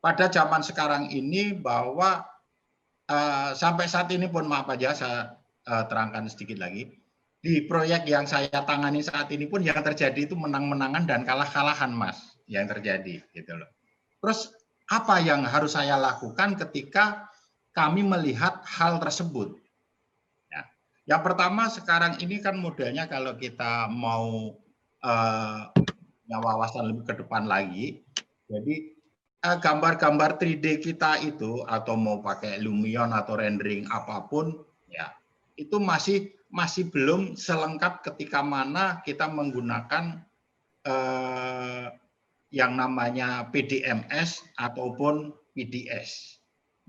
pada zaman sekarang ini bahwa sampai saat ini pun maaf aja saya terangkan sedikit lagi. Di proyek yang saya tangani saat ini pun yang terjadi itu menang-menangan dan kalah-kalahan, Mas, yang terjadi gitu loh. Terus apa yang harus saya lakukan ketika kami melihat hal tersebut? Ya. Yang pertama sekarang ini kan modelnya kalau kita mau wawasan lebih ke depan lagi, jadi gambar-gambar 3D kita itu atau mau pakai Lumion atau rendering apapun ya itu masih belum selengkap ketika mana kita menggunakan yang namanya PDMS ataupun PDS.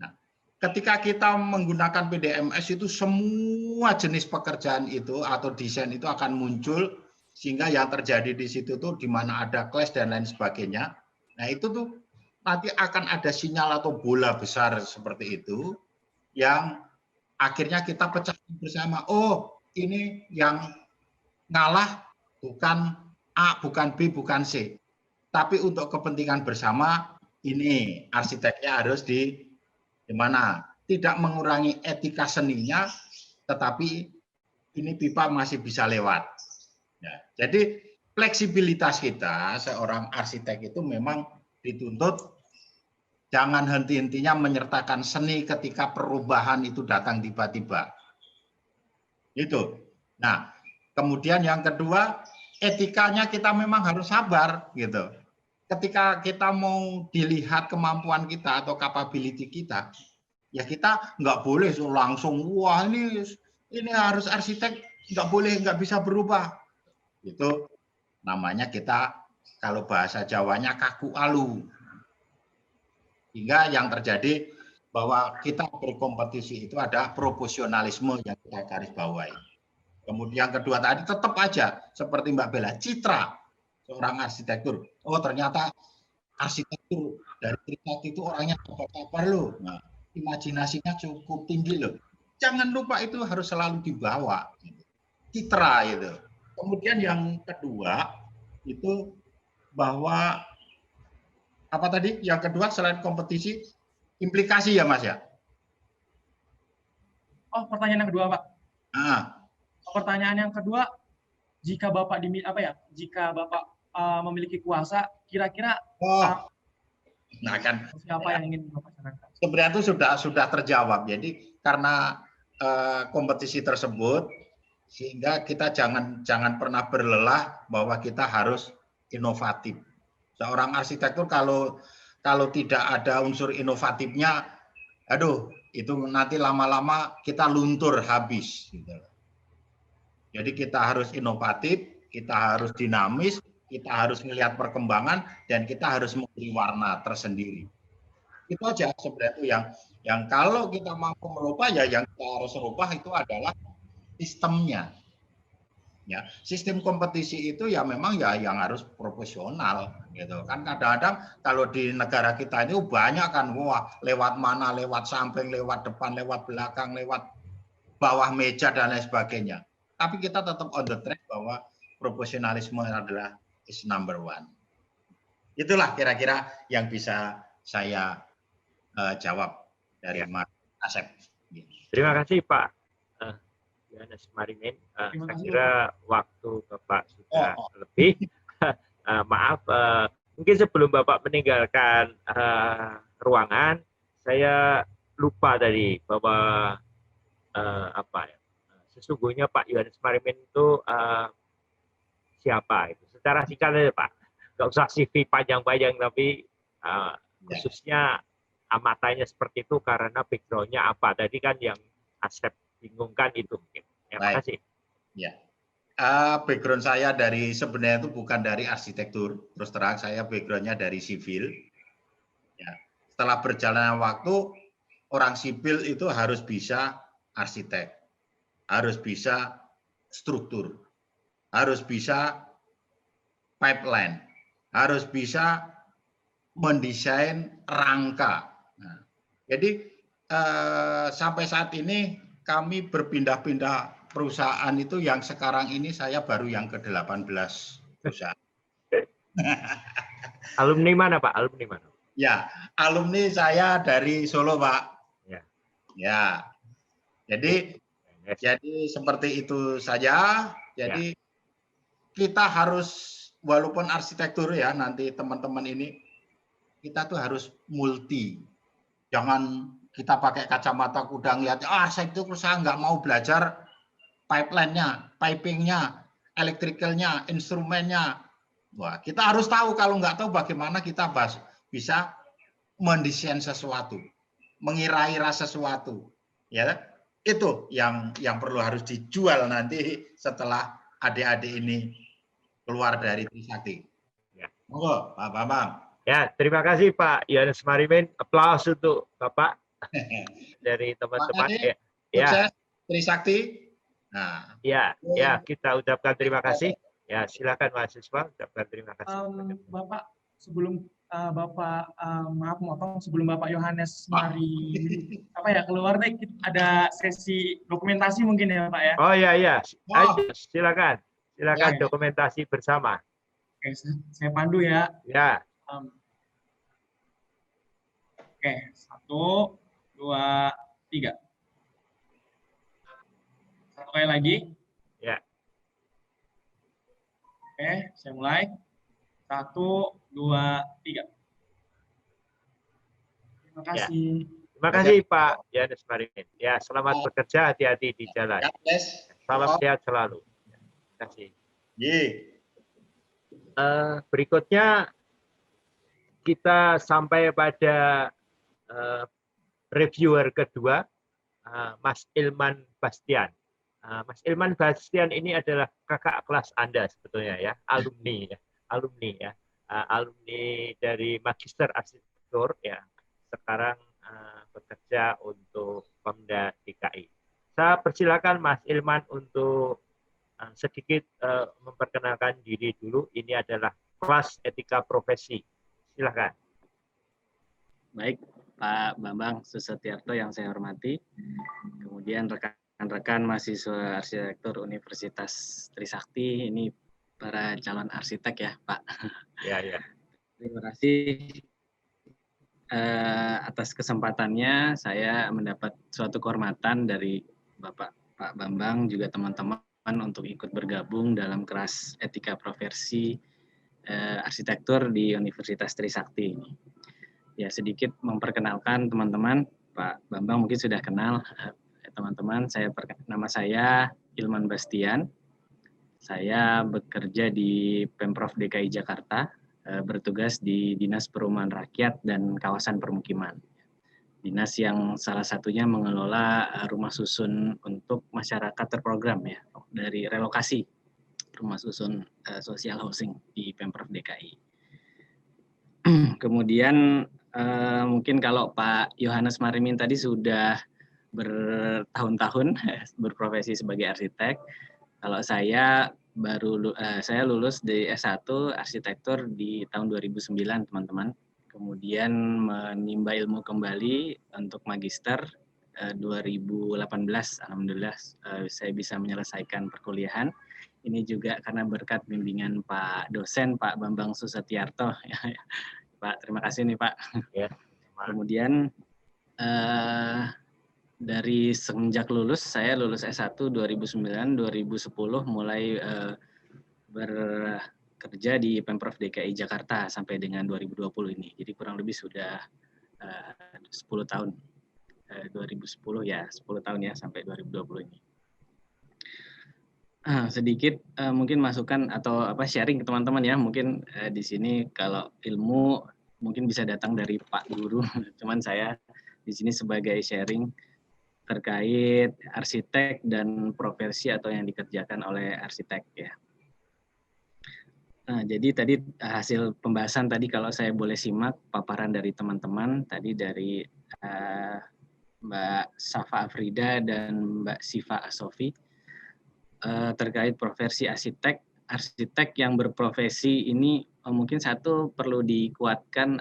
Nah, ketika kita menggunakan PDMS itu semua jenis pekerjaan itu atau desain itu akan muncul sehingga yang terjadi di situ tuh di mana ada clash dan lain sebagainya. Nah, itu tuh nanti akan ada sinyal atau bola besar seperti itu yang akhirnya kita pecah bersama. Oh, ini yang ngalah bukan A, bukan B, bukan C. Tapi untuk kepentingan bersama ini arsiteknya harus di mana? Tidak mengurangi etika seninya, tetapi ini pipa masih bisa lewat. Ya, jadi fleksibilitas kita seorang arsitek itu memang dituntut jangan henti-hentinya menyertakan seni ketika perubahan itu datang tiba-tiba. Itu. Nah, kemudian yang kedua, etikanya kita memang harus sabar gitu. Ketika kita mau dilihat kemampuan kita atau capability kita, ya kita nggak boleh langsung wah ini harus arsitek nggak bisa berubah. Itu namanya kita kalau bahasa Jawanya kaku alu. Hingga yang terjadi bahwa kita berkompetisi itu ada proporsionalisme yang kita garis bawahi. Kemudian kedua tadi tetap aja seperti Mbak Bella, citra seorang arsitektur. Oh ternyata arsitektur dari Trisakti itu orangnya sabar loh. Nah, imajinasinya cukup tinggi loh. Jangan lupa itu harus selalu dibawa. Citra itu. Kemudian yang kedua itu bahwa apa tadi? Yang kedua selain kompetisi, implikasi ya Mas ya? Oh, pertanyaan yang kedua, Pak. Nah. Pertanyaan yang kedua, jika Bapak jika Bapak memiliki kuasa, kira-kira nah kan siapa yang ingin Bapak sarankan? Sebenarnya itu sudah terjawab. Jadi karena kompetisi tersebut sehingga kita jangan pernah berlelah bahwa kita harus inovatif. Seorang arsitektur kalau tidak ada unsur inovatifnya, aduh itu nanti lama-lama kita luntur habis. Gitu. Jadi kita harus inovatif, kita harus dinamis, kita harus melihat perkembangan dan kita harus memberi warna tersendiri. Itu aja sebenarnya itu yang kalau kita mampu merubah ya yang kita harus rubah itu adalah sistemnya. Ya, sistem kompetisi itu ya memang ya yang harus proporsional gitu kan. Kadang-kadang kalau di negara kita ini banyak kan wah lewat mana, lewat samping, lewat depan, lewat belakang, lewat bawah meja dan lain sebagainya. Tapi kita tetap on the track bahwa proporsionalisme adalah is number one. Itulah kira-kira yang bisa saya jawab dari Mas Asep. Terima kasih Pak Yohanes Marimin. Saya kira waktu Bapak sudah lebih. Maaf, mungkin sebelum Bapak meninggalkan ruangan, saya lupa tadi bahwa sesungguhnya Pak Yohanes Marimin itu siapa itu. Secara singkat saja Pak, nggak usah CV panjang-panjang, tapi khususnya amatannya seperti itu karena background-nya apa. Tadi kan yang Asep bingungkan itu mungkin. Terima kasih. Ya. Background saya sebenarnya itu bukan dari arsitektur. Terus terang saya background-nya dari sipil. Ya. Setelah berjalannya waktu, orang sipil itu harus bisa arsitek, harus bisa struktur, harus bisa pipeline, harus bisa mendesain rangka. Nah, jadi sampai saat ini kami berpindah-pindah perusahaan itu yang sekarang ini saya baru yang ke-18 perusahaan. Alumni mana Pak? Alumni mana? Ya, alumni saya dari Solo, Pak. Ya. Ya. Jadi Yes. seperti itu saja. Jadi kita harus, walaupun arsitektur ya, nanti teman-teman ini kita tuh harus multi. Jangan kita pakai kacamata kuda ngeliat, saya nggak mau belajar pipeline-nya, piping-nya, electrical-nya, instrumennya. Wah, kita harus tahu, kalau nggak tahu bagaimana kita bisa mendesain sesuatu, mengira-ira sesuatu. Ya, itu yang perlu harus dijual nanti setelah adik-adik ini keluar dari Trisakti. Ya. Monggo, Pak Bambang. Ya, terima kasih Pak Yohanes Marimin. Aplaus untuk Bapak dari teman-teman. Sukses Trisakti. Nah, ya, kita ucapkan terima kasih. Ya, silakan mahasiswa ucapkan terima kasih. Bapak, sebelum Bapak maaf motong, sebelum Bapak Yohanes keluar deh, ada sesi dokumentasi mungkin ya Pak ya. Oh ya. Ayo, silakan dokumentasi bersama. Oke, saya pandu ya. Ya. Oke, 1, 2, 3. Satu kali lagi. Ya. Oke, saya mulai. 1, 2, 3. Terima kasih. Terima kasih Pak Yohanes Marimin. Ya, selamat bekerja, hati-hati di jalan. Salam sehat selalu. Terima kasih. Berikutnya kita sampai pada reviewer kedua, Mas Ilman Bastian. Mas Ilman Bastian ini adalah kakak kelas Anda sebetulnya ya, alumni dari Magister Arsitektur ya. Sekarang bekerja untuk Pemda DKI. Saya persilakan Mas Ilman untuk sedikit memperkenalkan diri dulu. Ini adalah kelas etika profesi. Silakan. Baik, Pak Bambang Susetierto yang saya hormati, kemudian rekan-rekan mahasiswa arsitektur Universitas Trisakti, ini para calon arsitek ya, Pak. Ya. Terima kasih atas kesempatannya. Saya mendapat suatu kehormatan dari Bapak Pak Bambang juga teman-teman untuk ikut bergabung dalam kelas etika profesi arsitektur di Universitas Trisakti ini. Ya, sedikit memperkenalkan teman-teman, Pak Bambang mungkin sudah kenal teman-teman. Nama saya Ilman Bastian. Saya bekerja di Pemprov DKI Jakarta, bertugas di Dinas Perumahan Rakyat dan Kawasan Permukiman. Dinas yang salah satunya mengelola rumah susun untuk masyarakat terprogram ya, dari relokasi rumah susun social housing di Pemprov DKI. Kemudian mungkin kalau Pak Yohanes Marimin tadi sudah bertahun-tahun berprofesi sebagai arsitek. Kalau saya saya lulus di S1 arsitektur di tahun 2009, teman-teman. Kemudian menimba ilmu kembali untuk magister 2018. Alhamdulillah saya bisa menyelesaikan perkuliahan. Ini juga karena berkat bimbingan Pak dosen Pak Bambang Susetierto. Pak, terima kasih nih Pak. Ya. Kemudian dari semenjak lulus, saya lulus S1 2009, 2010 mulai bekerja di Pemprov DKI Jakarta sampai dengan 2020 ini. Jadi kurang lebih sudah 10 tahun. 2010 ya, 10 tahun ya sampai 2020 ini. Sedikit mungkin masukan atau sharing ke teman-teman ya. Mungkin di sini kalau ilmu mungkin bisa datang dari Pak Guru, cuman saya di sini sebagai sharing terkait arsitek dan profesi atau yang dikerjakan oleh arsitek ya. Nah, jadi tadi hasil pembahasan tadi kalau saya boleh simak paparan dari teman-teman tadi dari Mbak Safa Afrida dan Mbak Siva Asofi terkait profesi arsitek yang berprofesi ini mungkin satu perlu dikuatkan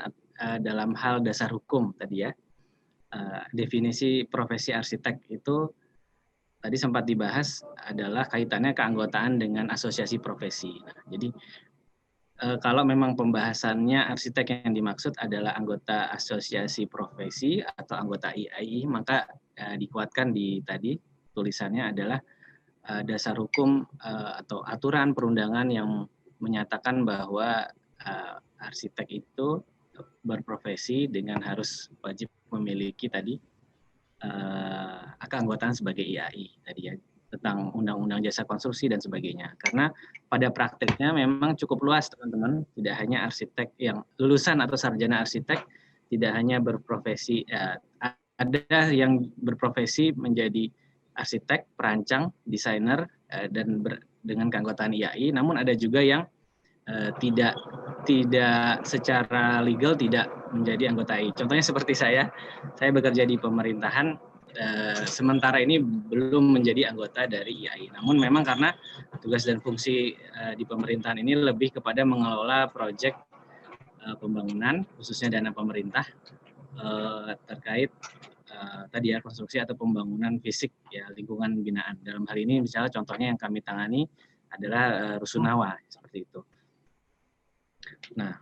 dalam hal dasar hukum tadi ya. Definisi profesi arsitek itu tadi sempat dibahas adalah kaitannya keanggotaan dengan asosiasi profesi. Nah, jadi kalau memang pembahasannya arsitek yang dimaksud adalah anggota asosiasi profesi atau anggota IAI, maka dikuatkan di tadi tulisannya adalah dasar hukum atau aturan perundangan yang menyatakan bahwa arsitek itu berprofesi dengan harus wajib memiliki tadi keanggotaan sebagai IAI tadi ya, tentang Undang-Undang Jasa Konstruksi dan sebagainya. Karena pada prakteknya memang cukup luas teman-teman, tidak hanya arsitek yang lulusan atau sarjana arsitek, tidak hanya berprofesi, ada yang berprofesi menjadi arsitek, perancang, desainer, dan dengan keanggotaan IAI, namun ada juga yang tidak secara legal tidak menjadi anggota IAI. Contohnya seperti saya bekerja di pemerintahan, sementara ini belum menjadi anggota dari IAI. Namun memang karena tugas dan fungsi di pemerintahan ini lebih kepada mengelola proyek pembangunan, khususnya dana pemerintah terkait tadi ya konstruksi atau pembangunan fisik ya lingkungan binaan. Dalam hal ini misalnya contohnya yang kami tangani adalah rusunawa seperti itu. Nah,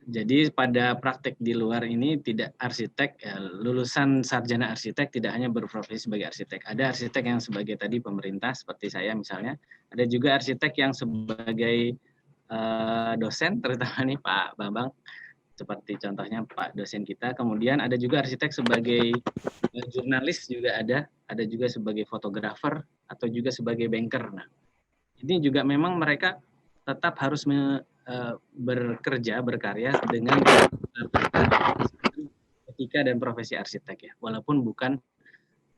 jadi pada praktek di luar ini tidak arsitek, lulusan sarjana arsitek tidak hanya berprofesi sebagai arsitek. Ada arsitek yang sebagai tadi pemerintah seperti saya misalnya. Ada juga arsitek yang sebagai dosen, terutama nih Pak Bambang, seperti contohnya Pak dosen kita. Kemudian ada juga arsitek sebagai jurnalis juga ada juga sebagai fotografer atau juga sebagai banker. Nah, ini juga memang mereka tetap harus berkarya dengan etika dan profesi arsitek ya, walaupun bukan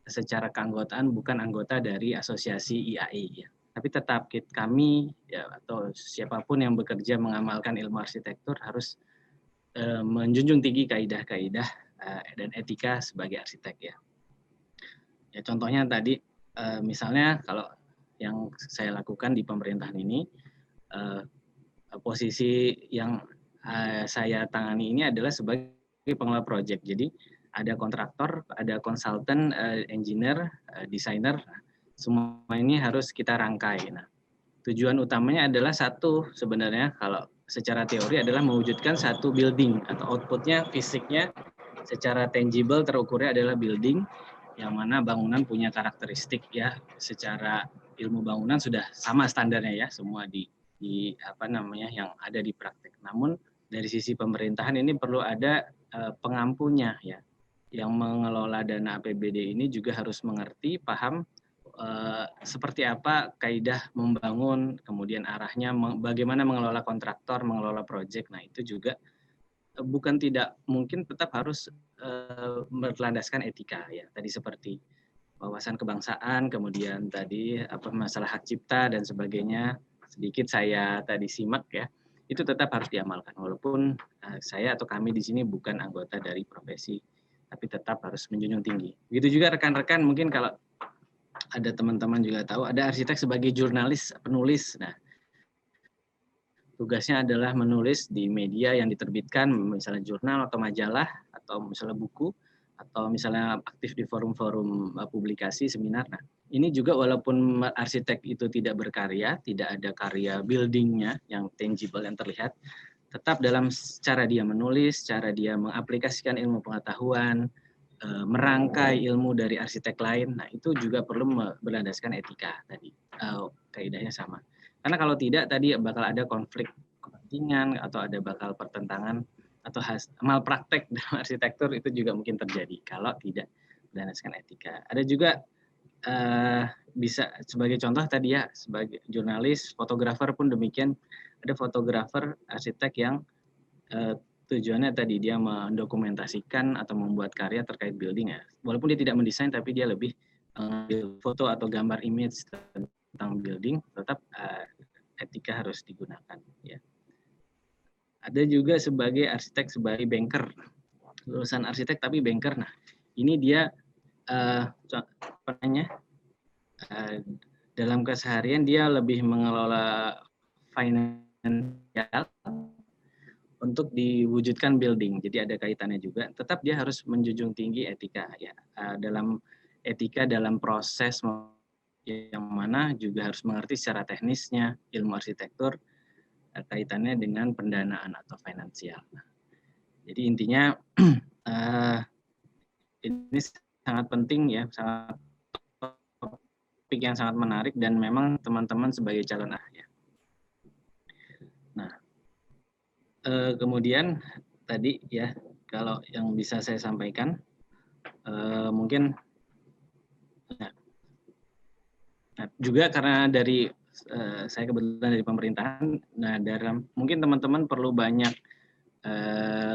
secara keanggotaan bukan anggota dari asosiasi IAI ya, tapi tetap kami ya atau siapapun yang bekerja mengamalkan ilmu arsitektur harus menjunjung tinggi kaidah-kaidah dan etika sebagai arsitek ya. Ya contohnya tadi misalnya kalau yang saya lakukan di pemerintahan ini, posisi yang saya tangani ini adalah sebagai pengelola proyek. Jadi ada kontraktor, ada konsultan, engineer, desainer, semua ini harus kita rangkai. Nah, tujuan utamanya adalah satu sebenarnya kalau secara teori adalah mewujudkan satu building atau outputnya fisiknya secara tangible terukurnya adalah building yang mana bangunan punya karakteristik ya secara ilmu bangunan sudah sama standarnya ya semua di apa namanya yang ada di praktek. Namun dari sisi pemerintahan ini perlu ada pengampunya ya, yang mengelola dana APBD ini juga harus mengerti, paham seperti apa kaidah membangun, kemudian arahnya bagaimana mengelola kontraktor, mengelola proyek. Nah itu juga bukan tidak mungkin tetap harus berlandaskan etika ya. Tadi seperti wawasan kebangsaan, kemudian tadi apa masalah hak cipta dan sebagainya. Sedikit saya tadi simak ya, itu tetap harus diamalkan walaupun saya atau kami di sini bukan anggota dari profesi, tapi tetap harus menjunjung tinggi. Begitu juga rekan-rekan mungkin kalau ada teman-teman juga tahu ada arsitek sebagai jurnalis, penulis. Nah, tugasnya adalah menulis di media yang diterbitkan, misalnya jurnal atau majalah atau misalnya buku atau misalnya aktif di forum-forum publikasi, seminar. Nah, ini juga walaupun arsitek itu tidak berkarya, tidak ada karya buildingnya yang tangible, yang terlihat, tetap dalam cara dia menulis, cara dia mengaplikasikan ilmu pengetahuan, merangkai ilmu dari arsitek lain, nah itu juga perlu berlandaskan etika tadi, kaidahnya sama. Karena kalau tidak tadi bakal ada konflik kepentingan atau ada bakal pertentangan atau malpraktek dalam arsitektur itu juga mungkin terjadi kalau tidak berlandaskan etika. Ada juga bisa sebagai contoh tadi ya, sebagai jurnalis, fotografer pun demikian. Ada fotografer arsitek yang tujuannya tadi dia mendokumentasikan atau membuat karya terkait building ya. Walaupun dia tidak mendesain tapi dia lebih mengambil foto atau gambar image tentang building, tetap etika harus digunakan ya. Ada juga sebagai arsitek sebagai banker. Lulusan arsitek tapi banker. Nah, ini dia dalam keseharian dia lebih mengelola finansial untuk diwujudkan building. Jadi ada kaitannya juga. Tetap dia harus menjunjung tinggi etika ya. Dalam etika dalam proses yang mana juga harus mengerti secara teknisnya ilmu arsitektur kaitannya dengan pendanaan atau finansial. Jadi intinya ini sangat penting ya, sangat topik yang sangat menarik dan memang teman-teman sebagai calon ahli. Nah, kemudian tadi ya, kalau yang bisa saya sampaikan mungkin juga karena dari saya kebetulan dari pemerintahan, nah mungkin teman-teman perlu banyak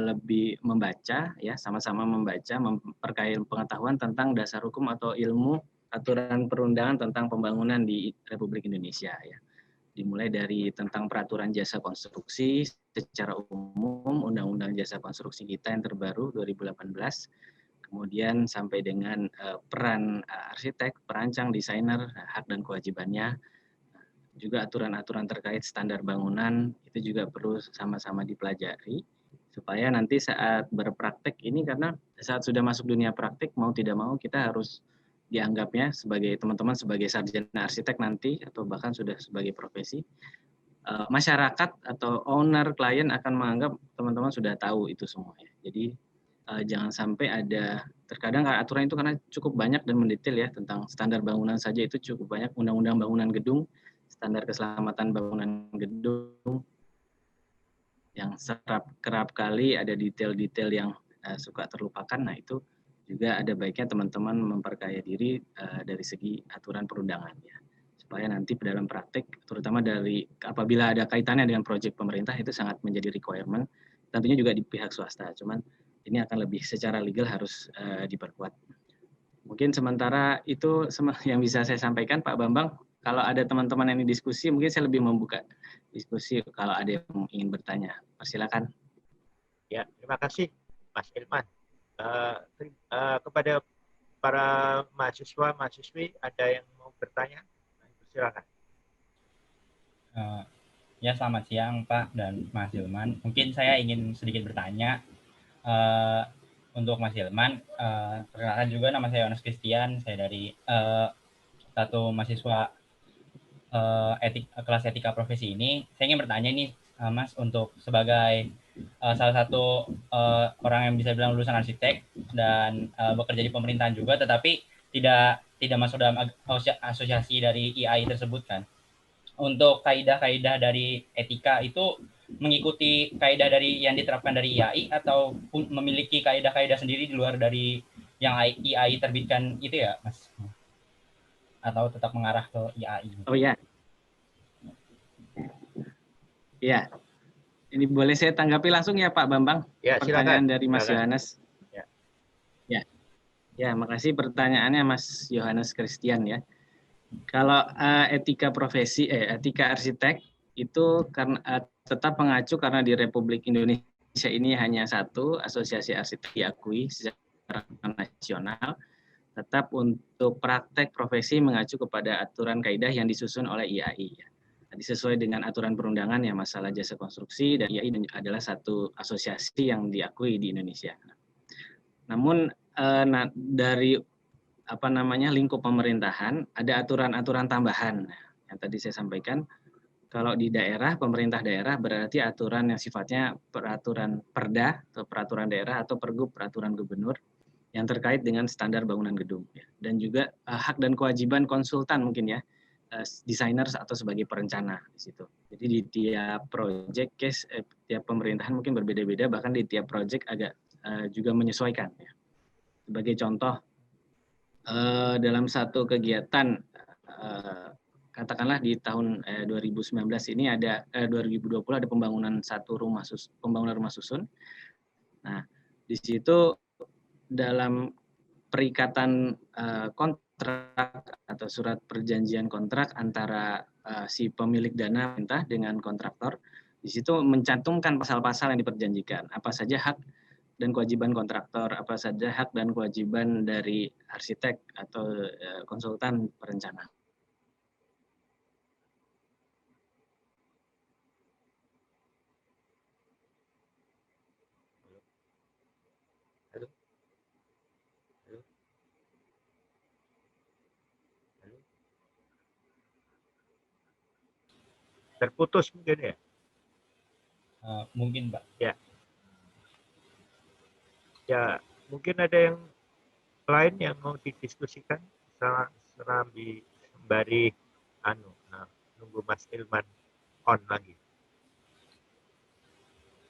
lebih membaca ya, sama-sama membaca, memperkaya pengetahuan tentang dasar hukum atau ilmu aturan perundangan tentang pembangunan di Republik Indonesia ya. Dimulai dari tentang peraturan jasa konstruksi secara umum, Undang-Undang Jasa Konstruksi kita yang terbaru 2018, kemudian sampai dengan peran arsitek, perancang, desainer, hak dan kewajibannya, juga aturan-aturan terkait standar bangunan itu juga perlu sama-sama dipelajari supaya nanti saat berpraktek ini, karena saat sudah masuk dunia praktik mau tidak mau kita harus dianggapnya sebagai teman-teman sebagai sarjana arsitek nanti atau bahkan sudah sebagai profesi, masyarakat atau owner klien akan menganggap teman-teman sudah tahu itu semua ya. Jadi jangan sampai ada, terkadang aturan itu karena cukup banyak dan mendetail ya, tentang standar bangunan saja itu cukup banyak, undang-undang bangunan gedung, standar keselamatan bangunan gedung, yang kerap kali ada detail-detail yang suka terlupakan. Nah itu juga ada baiknya teman-teman memperkaya diri dari segi aturan perundangan ya, supaya nanti dalam praktik, terutama dari apabila ada kaitannya dengan proyek pemerintah, itu sangat menjadi requirement, tentunya juga di pihak swasta, cuman ini akan lebih secara legal harus diperkuat. Mungkin sementara itu yang bisa saya sampaikan, Pak Bambang. Kalau ada teman-teman yang diskusi, mungkin saya lebih membuka diskusi kalau ada yang ingin bertanya. Persilakan. Ya, terima kasih Mas Ilman. Kepada para mahasiswa-mahasiswi, ada yang mau bertanya? Silakan. Ya, selamat siang Pak dan Mas Ilman. Mungkin saya ingin sedikit bertanya untuk Mas Ilman. Perkenalkan juga, nama saya Yohanes Christian. Saya dari satu mahasiswa kelas etika profesi ini. Saya ingin bertanya nih, Mas, untuk sebagai salah satu orang yang bisa bilang lulusan arsitek dan bekerja di pemerintahan juga, tetapi tidak masuk dalam asosiasi dari IAI tersebut kan. Untuk kaidah-kaidah dari etika itu mengikuti kaidah dari yang diterapkan dari IAI atau memiliki kaidah-kaidah sendiri di luar dari yang IAI terbitkan itu ya, Mas? Atau tetap mengarah ke IAI? Oh ya. Ya. Ini boleh saya tanggapi langsung ya Pak Bambang? Ya, pertanyaan silakan. dari Mas Yohanes. Ya. Ya, makasih pertanyaannya Mas Yohanes Christian ya. Kalau etika profesi, etika arsitek itu karena tetap mengacu karena di Republik Indonesia ini hanya satu asosiasi arsitek diakui secara nasional. Tetap untuk praktek profesi mengacu kepada aturan kaidah yang disusun oleh IAI. Sesuai dengan aturan perundangan ya, masalah jasa konstruksi, dan IAI adalah satu asosiasi yang diakui di Indonesia. Namun dari lingkup pemerintahan ada aturan-aturan tambahan yang tadi saya sampaikan. Kalau di daerah, pemerintah daerah berarti aturan yang sifatnya peraturan perda atau peraturan daerah atau pergub peraturan gubernur yang terkait dengan standar bangunan gedung ya. Dan juga hak dan kewajiban konsultan mungkin ya, desainer atau sebagai perencana di situ. Jadi di tiap project case, tiap pemerintahan mungkin berbeda-beda, bahkan di tiap project agak juga menyesuaikan ya. Sebagai contoh, dalam satu kegiatan katakanlah di tahun 2019 ini ada 2020 ada pembangunan rumah susun. Nah, di situ dalam perikatan kontrak atau surat perjanjian kontrak antara si pemilik dana pemerintah dengan kontraktor, di situ mencantumkan pasal-pasal yang diperjanjikan, apa saja hak dan kewajiban kontraktor, apa saja hak dan kewajiban dari arsitek atau konsultan perencana. Terputus mungkin ya. Mungkin Pak. Ya, mungkin ada yang lain yang mau didiskusikan sembari nunggu Mas Ilman on lagi.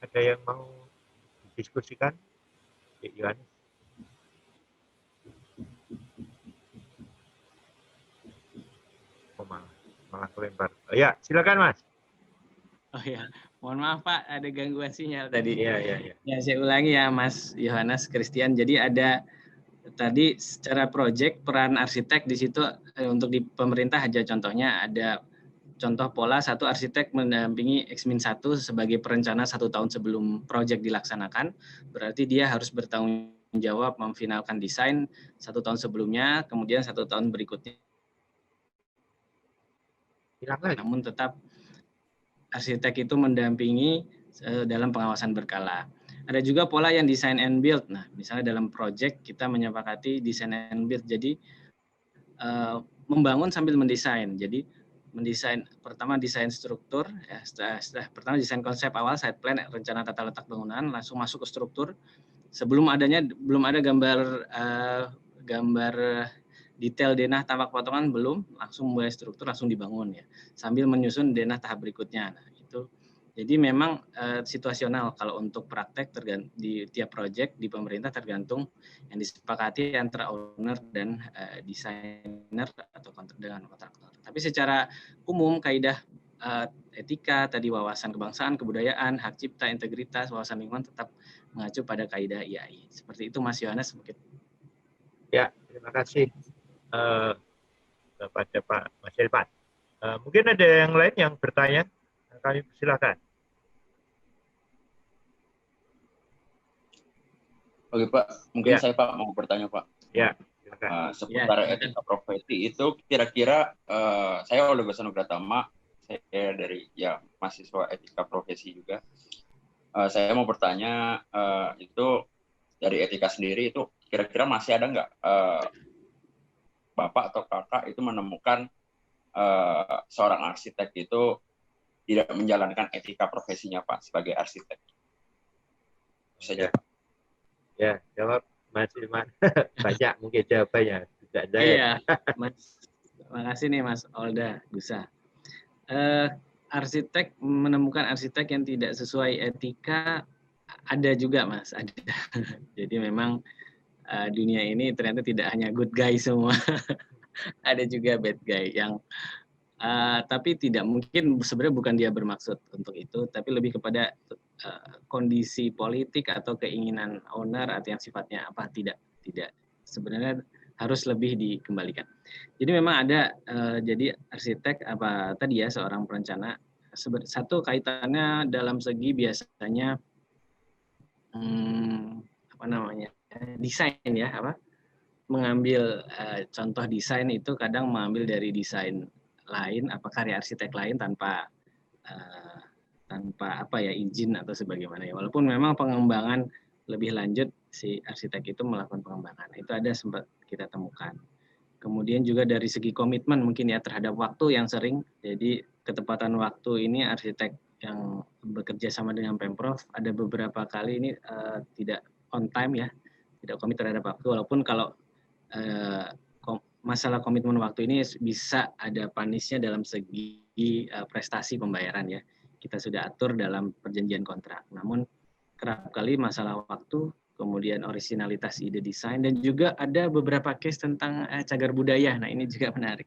Ada yang mau didiskusikan? Yohanes? Oh, malah kelempar. Oh, ya, silakan Mas. Oh ya, mohon maaf Pak, ada gangguan sinyal tadi. Iya. Ya, saya ulangi ya Mas Yohanes Christian. Jadi ada tadi secara proyek peran arsitek di situ untuk di pemerintah aja contohnya ada contoh pola satu arsitek mendampingi X-1 sebagai perencana 1 tahun sebelum proyek dilaksanakan. Berarti dia harus bertanggung jawab memfinalkan desain 1 tahun sebelumnya, kemudian 1 tahun berikutnya. Namun tetap arsitek itu mendampingi dalam pengawasan berkala. Ada juga pola yang design and build. Nah, misalnya dalam project kita menyepakati design and build. Jadi membangun sambil mendesain. Jadi mendesain pertama desain struktur, ya, setelah pertama desain konsep awal, site plan, rencana tata letak bangunan, langsung masuk ke struktur. Belum ada gambar detail denah tampak potongan belum, langsung mulai struktur, langsung dibangun ya, sambil menyusun denah tahap berikutnya. Nah, itu jadi memang situasional kalau untuk praktek di tiap proyek di pemerintah tergantung yang disepakati antara owner dan desainer atau dengan kontraktor. Tapi secara umum kaidah etika tadi wawasan kebangsaan, kebudayaan, hak cipta, integritas, wawasan lingkungan tetap mengacu pada kaidah IAI. Seperti itu Mas Yohanes mungkin. Ya, terima kasih kepada Pak Mas Ilman. Mungkin ada yang lain yang bertanya, kami silakan. Oke Pak, mungkin saya Pak mau bertanya Pak. Ya, silakan. Seputar etika profesi itu kira-kira saya Oleh Basano Pratama, saya dari mahasiswa etika profesi juga. Saya mau bertanya itu dari etika sendiri itu kira-kira masih ada nggak Bapak atau Kakak itu menemukan seorang arsitek itu tidak menjalankan etika profesinya Pak sebagai arsitek? Saja. Ya, jawab Mas Ilman. Banyak mungkin jawabannya. Tidak saya. Iya, Mas. Terima kasih nih Mas Olda Gusa. Arsitek menemukan arsitek yang tidak sesuai etika ada juga Mas, ada. Jadi memang dunia ini ternyata tidak hanya good guy semua, ada juga bad guy yang tapi tidak mungkin sebenarnya bukan dia bermaksud untuk itu, tapi lebih kepada kondisi politik atau keinginan owner atau yang sifatnya apa tidak sebenarnya harus lebih dikembalikan. Jadi memang ada jadi arsitek apa tadi ya seorang perencana satu kaitannya dalam segi biasanya desain ya mengambil contoh desain itu kadang mengambil dari desain lain karya arsitek lain tanpa izin atau sebagaimana ya, walaupun memang pengembangan lebih lanjut si arsitek itu melakukan pengembangan itu ada sempat kita temukan. Kemudian juga dari segi komitmen mungkin ya terhadap waktu yang sering, jadi ketepatan waktu ini arsitek yang bekerja sama dengan Pemprov ada beberapa kali ini tidak on time ya, tidak komit terhadap waktu, walaupun kalau masalah komitmen waktu ini bisa ada punishnya dalam segi prestasi pembayaran ya, kita sudah atur dalam perjanjian kontrak. Namun kerap kali masalah waktu, kemudian originalitas ide desain, dan juga ada beberapa case tentang cagar budaya. Nah ini juga menarik.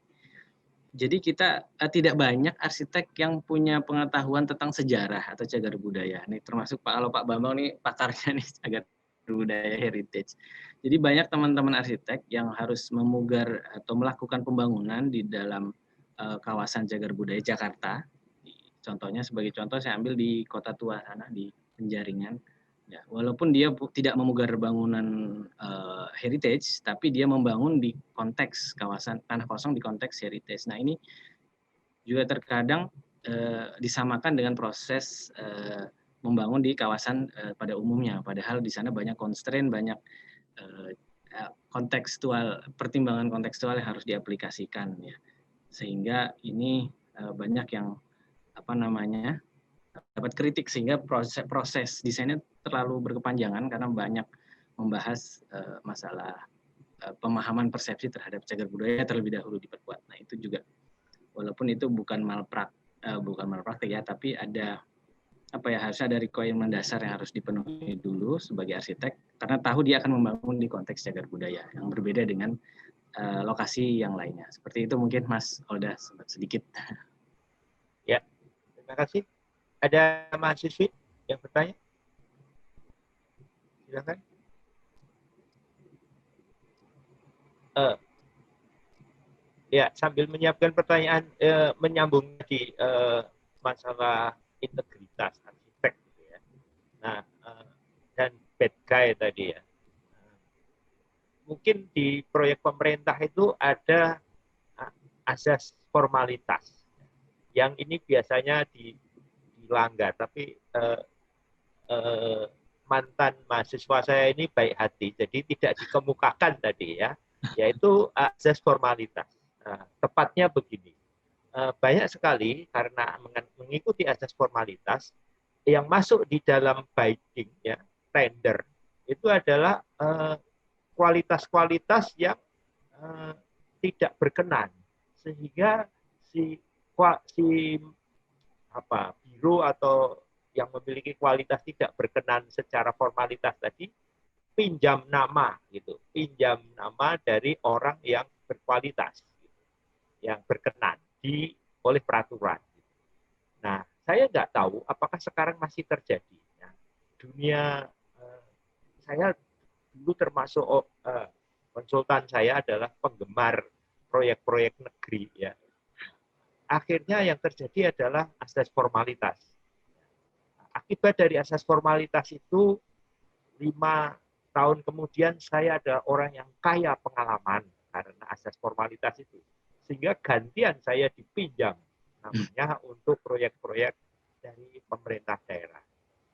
Jadi kita tidak banyak arsitek yang punya pengetahuan tentang sejarah atau cagar budaya. Ini termasuk kalau Pak Bambang nih pakarnya nih cagar budaya heritage. Jadi banyak teman-teman arsitek yang harus memugar atau melakukan pembangunan di dalam kawasan cagar budaya Jakarta. Contohnya sebagai contoh saya ambil di Kota Tua sana di Penjaringan. Ya, walaupun dia tidak memugar bangunan heritage, tapi dia membangun di konteks kawasan tanah kosong di konteks heritage. Nah ini juga terkadang disamakan dengan proses membangun di kawasan pada umumnya. Padahal di sana banyak constraint, banyak pertimbangan kontekstual yang harus diaplikasikan ya. Sehingga ini banyak yang dapat kritik sehingga proses desainnya terlalu berkepanjangan karena banyak membahas masalah pemahaman persepsi terhadap cagar budaya terlebih dahulu diperkuat. Nah itu juga walaupun itu bukan malpraktik ya, tapi ada harusnya ada requirement dasar yang harus dipenuhi dulu sebagai arsitek karena tahu dia akan membangun di konteks cagar budaya yang berbeda dengan lokasi yang lainnya. Seperti itu mungkin Mas Olda sedikit. Ya, terima kasih. Ada mahasiswi yang bertanya? Silakan. Ya, sambil menyiapkan pertanyaan menyambung di masalah integritas arsitek, gitu ya. Nah, dan bad guy tadi ya. Mungkin di proyek pemerintah itu ada asas formalitas yang ini biasanya dilanggar, tapi mantan mahasiswa saya ini baik hati, jadi tidak dikemukakan tadi ya, yaitu asas formalitas. Tepatnya begini, banyak sekali karena mengikuti asas formalitas yang masuk di dalam bidding ya, tender itu adalah kualitas-kualitas yang tidak berkenan, sehingga si biro atau yang memiliki kualitas tidak berkenan secara formalitas tadi pinjam nama dari orang yang berkualitas, yang berkenan oleh peraturan. Nah, saya nggak tahu apakah sekarang masih terjadi. Nah, dunia saya dulu termasuk konsultan saya adalah penggemar proyek-proyek negeri ya. Akhirnya yang terjadi adalah asas formalitas. Akibat dari asas formalitas itu 5 tahun kemudian saya adalah orang yang kaya pengalaman karena asas formalitas itu. Sehingga gantian saya dipinjam namanya untuk proyek-proyek dari pemerintah daerah.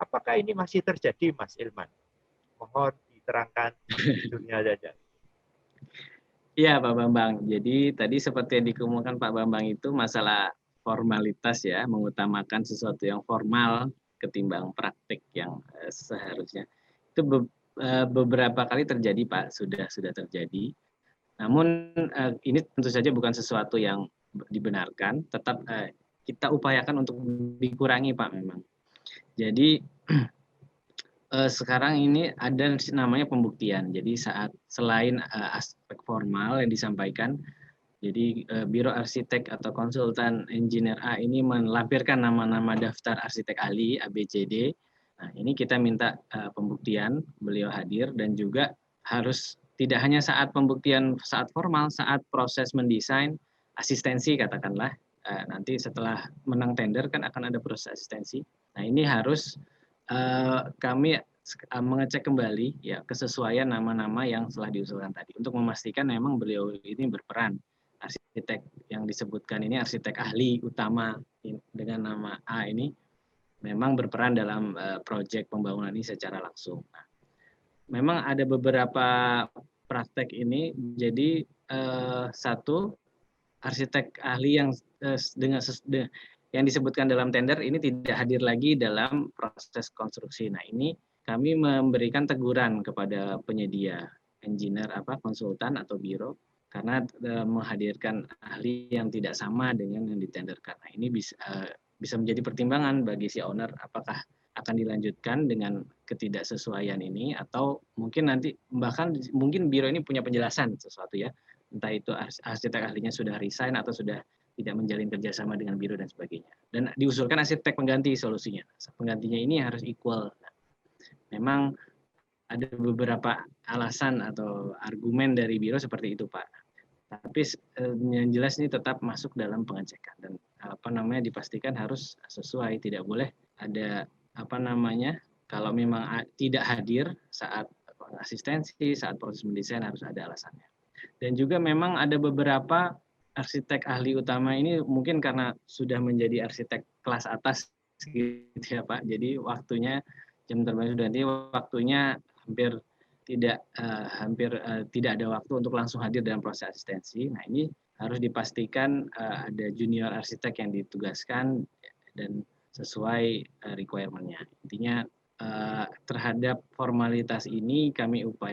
Apakah ini masih terjadi, Mas Ilman? Mohon diterangkan judulnya saja. Iya, Pak Bambang. Jadi tadi seperti yang dikemukakan Pak Bambang itu masalah formalitas ya, mengutamakan sesuatu yang formal ketimbang praktik yang seharusnya. Itu beberapa kali terjadi, Pak, sudah terjadi. Namun ini tentu saja bukan sesuatu yang dibenarkan, tetap kita upayakan untuk dikurangi, Pak, memang. Jadi sekarang ini ada namanya pembuktian. Jadi selain aspek formal yang disampaikan, jadi Biro Arsitek atau Konsultan Engineer A ini melampirkan nama-nama daftar arsitek ahli ABCD. Nah, ini kita minta pembuktian, beliau hadir dan juga harus tidak hanya saat pembuktian saat formal, saat proses mendesain asistensi katakanlah. Nanti setelah menang tender kan akan ada proses asistensi. Nah, ini harus kami mengecek kembali ya kesesuaian nama-nama yang telah diusulkan tadi untuk memastikan memang beliau ini berperan. Arsitek yang disebutkan ini arsitek ahli utama dengan nama A ini memang berperan dalam proyek pembangunan ini secara langsung. Nah, memang ada beberapa praktek ini, jadi satu arsitek ahli yang yang disebutkan dalam tender ini tidak hadir lagi dalam proses konstruksi. Nah, ini kami memberikan teguran kepada penyedia engineer konsultan atau biro karena menghadirkan ahli yang tidak sama dengan yang ditenderkan. Nah, ini bisa menjadi pertimbangan bagi si owner apakah akan dilanjutkan dengan ketidaksesuaian ini atau mungkin nanti bahkan mungkin biro ini punya penjelasan sesuatu ya, entah itu arsitek ahlinya sudah resign atau sudah tidak menjalin kerjasama dengan biro dan sebagainya. Dan diusulkan arsitek pengganti solusinya. Penggantinya ini harus equal. Nah, memang ada beberapa alasan atau argumen dari biro seperti itu, Pak. Tapi yang jelas ini tetap masuk dalam pengecekan dan dipastikan harus sesuai, tidak boleh ada kalau memang tidak hadir saat asistensi, saat proses mendesain harus ada alasannya. Dan juga memang ada beberapa arsitek ahli utama ini mungkin karena sudah menjadi arsitek kelas atas gitu ya Pak. Jadi waktunya jam terbang sudah nanti waktunya hampir tidak ada waktu untuk langsung hadir dalam proses asistensi. Nah, ini harus dipastikan ada junior arsitek yang ditugaskan dan sesuai requirement-nya. Intinya terhadap formalitas ini kami